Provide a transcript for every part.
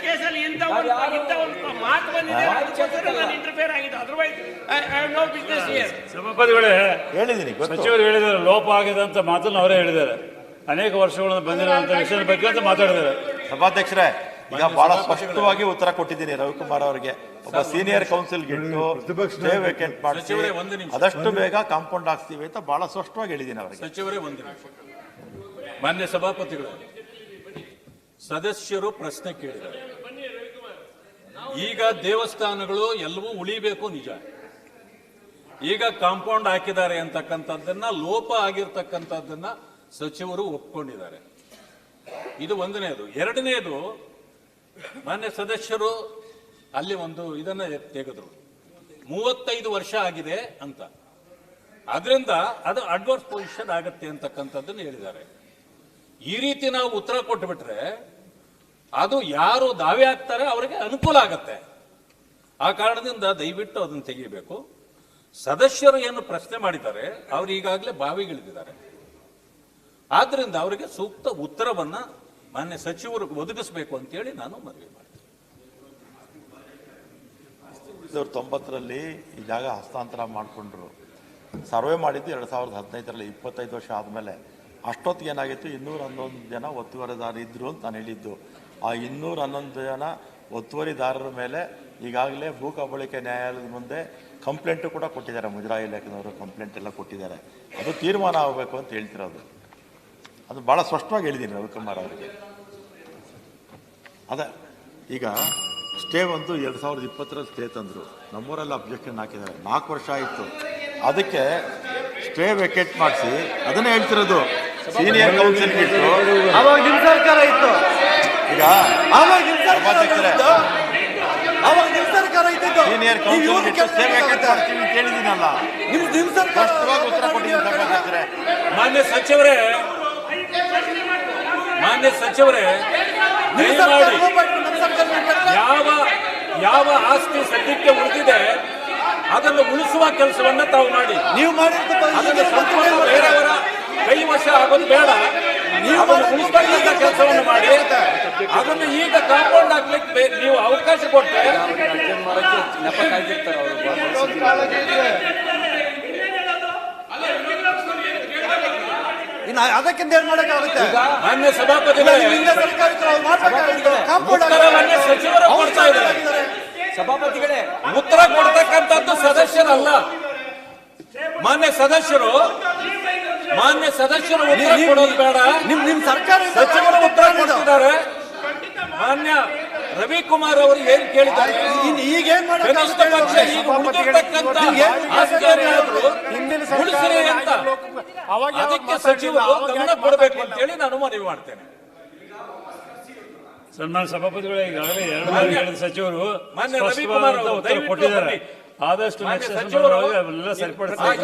ಕೇಸಲ್ಲಿ ಇಂಥ ಒಂದು ಮಾತು ಬಂದಿದೆ, ಅದಕ್ಕೋಸ್ಕರ ನಾನು ಇಂಟರ್ಫಿಯರ್ ಆಗಿದೆ. Otherwise I have no business here. ಸಭಾಪತಿಗಳೇ, ಹೇಳಿದ್ದೀನಿ, ಸಚಿವರು ಹೇಳಿದ್ದಾರೆ, ಲೋಪ ಆಗಿದೆ ಅಂತ ಮಾತನ್ನು ಅವರೇ ಹೇಳಿದ್ದಾರೆ. ಅನೇಕ ವರ್ಷಗಳಿಂದ ಬಂದಿರುವಂತ ವಿಷಯದ ಬಗ್ಗೆ ಅಂತ ಮಾತಾಡಿದ್ದಾರೆ. ಸಭಾಧ್ಯಕ್ಷರೇ, ಈಗ ಬಹಳ ಸ್ಪಷ್ಟವಾಗಿ ಉತ್ತರ ಕೊಟ್ಟಿದ್ದೀನಿ ರವಿಕುಮಾರ್ ಅವರಿಗೆ. ಒಬ್ಬ ಸೀನಿಯರ್ ಕೌನ್ಸಿಲ್ ಗಿಟ್ಟು ಸ್ಟೇ ವೇಕೆಂಟ್ ಮಾಡಿಸಿ ಆದಷ್ಟು ಬೇಗ ಕಾಂಪೌಂಡ್ ಹಾಕ್ತೀವಿ ಅಂತ ಬಹಳ ಸ್ಪಷ್ಟವಾಗಿ ಹೇಳಿದ್ದೀನಿ ಅವರಿಗೆ. ಸಚಿವರೇ ಒಂದು ನಿಮಿಷ. ಮಾನ್ಯ ಸಭಾಪತಿಗಳು, ಸದಸ್ಯರು ಪ್ರಶ್ನೆ ಕೇಳಿದ್ದಾರೆ. ಈಗ ದೇವಸ್ಥಾನಗಳು ಎಲ್ಲವೂ ಉಳಿಬೇಕು ನಿಜ. ಈಗ ಕಾಂಪೌಂಡ್ ಹಾಕಿದ್ದಾರೆ ಅಂತಕ್ಕಂಥದ್ದನ್ನ, ಲೋಪ ಆಗಿರ್ತಕ್ಕಂಥದ್ದನ್ನ ಸಚಿವರು ಒಪ್ಕೊಂಡಿದ್ದಾರೆ. ಇದು ಒಂದನೇದು. ಎರಡನೇದು, ಮಾನ್ಯ ಸದಸ್ಯರು ಅಲ್ಲಿ ಒಂದು ಇದನ್ನ ತೆಗೆದ್ರು, 35 ವರ್ಷ ಆಗಿದೆ ಅಂತ. ಅದರಿಂದ ಅದು ಅಡ್ವರ್ಸ್ ಪೊಸಿಷನ್ ಆಗತ್ತೆ ಅಂತಕ್ಕಂಥದ್ದನ್ನು ಹೇಳಿದ್ದಾರೆ. ಈ ರೀತಿ ನಾವು ಉತ್ತರ ಕೊಟ್ಟುಬಿಟ್ರೆ ಅದು ಯಾರು ದಾವೆ ಆಗ್ತಾರೆ ಅವರಿಗೆ ಅನುಕೂಲ ಆಗತ್ತೆ. ಆ ಕಾರಣದಿಂದ ದಯವಿಟ್ಟು ಅದನ್ನು ತೆಗಿಬೇಕು. ಸದಸ್ಯರು ಏನು ಪ್ರಶ್ನೆ ಮಾಡಿದ್ದಾರೆ ಅವರು ಈಗಾಗಲೇ ಬಾವಿಗಿಳಿದಿದ್ದಾರೆ. ಆದ್ರಿಂದ ಅವರಿಗೆ ಸೂಕ್ತ ಉತ್ತರವನ್ನ ಮಾನ್ಯ ಸಚಿವರು ಒದಗಿಸಬೇಕು ಅಂತೇಳಿ ನಾನು ಮನವಿ ಮಾಡ್ತೀನಿ. 1990ರಲ್ಲಿ ಈ ಜಾಗ ಹಸ್ತಾಂತರ ಮಾಡಿಕೊಂಡ್ರು. ಸರ್ವೆ ಮಾಡಿದ್ದು 2015ರಲ್ಲಿ, 25 ವರ್ಷ ಆದಮೇಲೆ. ಅಷ್ಟೊತ್ತಿಗೆ ಏನಾಗಿತ್ತು, 211 ಜನ ಒತ್ತುವರಿದಾರ ಇದ್ರು ಅಂತ ನಾನು ಹೇಳಿದ್ದು. ಆ 211 ಜನ ಒತ್ತುವರಿದಾರರ ಮೇಲೆ ಈಗಾಗಲೇ ಭೂ ಕಬಳಿಕೆ ನ್ಯಾಯಾಲಯದ ಮುಂದೆ ಕಂಪ್ಲೇಂಟು ಕೂಡ ಕೊಟ್ಟಿದ್ದಾರೆ. ಮುಜರಾಯಿ ಇಲಾಖೆನವರು ಕಂಪ್ಲೇಂಟ್ ಎಲ್ಲ ಕೊಟ್ಟಿದ್ದಾರೆ. ಅದು ತೀರ್ಮಾನ ಆಗಬೇಕು ಅಂತ ಹೇಳ್ತಿರೋದು. ಅದು ಭಾಳ ಸ್ಪಷ್ಟವಾಗಿ ಹೇಳಿದ್ದೀನಿ ರವಿಕುಮಾರ್ ಅವರಿಗೆ. ಅದೇ ಈಗ ಸ್ಟೇ ಒಂದು 2020ರಲ್ಲಿ ಸ್ಟೇ ತಂದರು. ನಮ್ಮೂರೆಲ್ಲ ಅಬ್ಜೆಕ್ಷನ್ ಹಾಕಿದ್ದಾರೆ. 4 ವರ್ಷ ಆಯಿತು. ಅದಕ್ಕೆ ಸ್ಟೇ ವೆಕೇಟ್ ಮಾಡಿಸಿ ಅದನ್ನೇ ಹೇಳ್ತಿರೋದು. ಸೀನಿಯರ್ ಕೌನ್ಸಿಲ್ ಇಟ್ಟು ಅವಾಗ ನಿಮ್ಮ ಸರ್ಕಾರ ಇತ್ತು. ಈಗ ಸೀನಿಯರ್ ಕೌನ್ಸಿಲ್ ಇಟ್ಟು ಸ್ಟೇ ವೆಕೇಟ್ ಮಾಡ್ತೀವಿ ಅಂತ ಹೇಳಿದ್ದೀನಲ್ಲ, ಸ್ಪಷ್ಟವಾಗಿ ಉತ್ತರ ಕೊಟ್ಟಿದ್ದೀನಿ ಸಭಾಧ್ಯಕ್ಷರೇ. ಮಾನ್ಯ ಸಚಿವರೇ ದಯಮಾಡಿ ಯಾವ ಆಸ್ತಿ ಸದ್ಯಕ್ಕೆ ಉಳಿದಿದೆ ಅದನ್ನು ಉಳಿಸುವ ಕೆಲಸವನ್ನ ತಾವು ಮಾಡಿ. ನೀವು ಅದನ್ನು ಸಂಪೂರ್ಣ ಬೇರೆಯವರ ಕೈವಶ ಆಗೋದು ಬೇಡ. ಅದನ್ನು ಉಳಿಸ್ತಕ್ಕಂಥ ಕೆಲಸವನ್ನು ಮಾಡಿ. ಅದನ್ನು ಈಗ ಕಾಂಪೌಂಡ್ ಹಾಕ್ಲಿಕ್ಕೆ ನೀವು ಅವಕಾಶ ಕೊಟ್ಟರೆ ಅದಕ್ಕಿಂತ ಏನ್ ಮಾಡಕ್ಕಾಗುತ್ತೆ? ಮಾನ್ಯ ಸಭಾಪತಿಗಳೇ, ಉತ್ತರವನ್ನೇ ಸಚಿವರು ಕೊಡ್ತಾ ಇದ್ದಾರೆ. ಸಭಾಪತಿಗಳೇ, ಉತ್ತರ ಕೊಡ್ತಕ್ಕಂಥದ್ದು ಸದಸ್ಯರಲ್ಲ. ಮಾನ್ಯ ಸದಸ್ಯರು ಉತ್ತರ ಕೊಡೋದು ಬೇಡ. ನಿಮ್ ಸರ್ಕಾರ ಸಚಿವರು ಉತ್ತರ ಕೊಡ್ತಿದ್ದಾರೆ. ಮಾನ್ಯ ರವಿಕುಮಾರ್ ಅವರು ಏನ್ ಕೇಳಿದ್ದಾರೆ, ಈಗೇನ್ ಕನಿಷ್ಠ ಪಕ್ಷ ಈಗ ಉಳಿದಿರ್ತಕ್ಕಂಥ ಆಸ್ತಿಯನ್ನಾದ್ರೂ ಉಳಿಸಿರಿ ಅಂತ ಅದಕ್ಕೆ ಸಚಿವರು ಗಮನ ಕೊಡಬೇಕು ಅಂತ ಹೇಳಿ ನಾನು ಮನವಿ ಮಾಡ್ತೇನೆ. ಸನ್ಮಾನ್ಯ ಸಭಾಪತಿಗಳೇ, ಈಗಾಗಲೇ 2 ಬಾರಿ ಹೇಳಿದ ಸಚಿವರು ಮಾನ್ಯ ರವಿಕುಮಾರ್ ಅವರು ಉತ್ತರ ಕೊಟ್ಟಿದ್ದಾರೆ. ಆದಷ್ಟು ಅವೆಲ್ಲ ಸರಿಪಡಿಸಬೇಕು.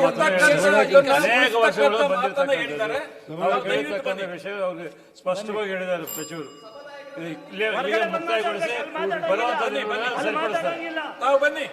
ಅನೇಕ ವರ್ಷಗಳು ಬಂದಿರತಕ್ಕಂಥ ವಿಷಯ ಅವ್ರಿಗೆ ಸ್ಪಷ್ಟವಾಗಿ ಹೇಳಿದ್ದಾರೆ ಸಚಿವರು. ಮುಕ್ತಾಯಗೊಳಿಸಿ ಬರುವಂತ ಸರಿಪಡಿಸ್ತಾರೆ. ತಾವು ಬನ್ನಿ.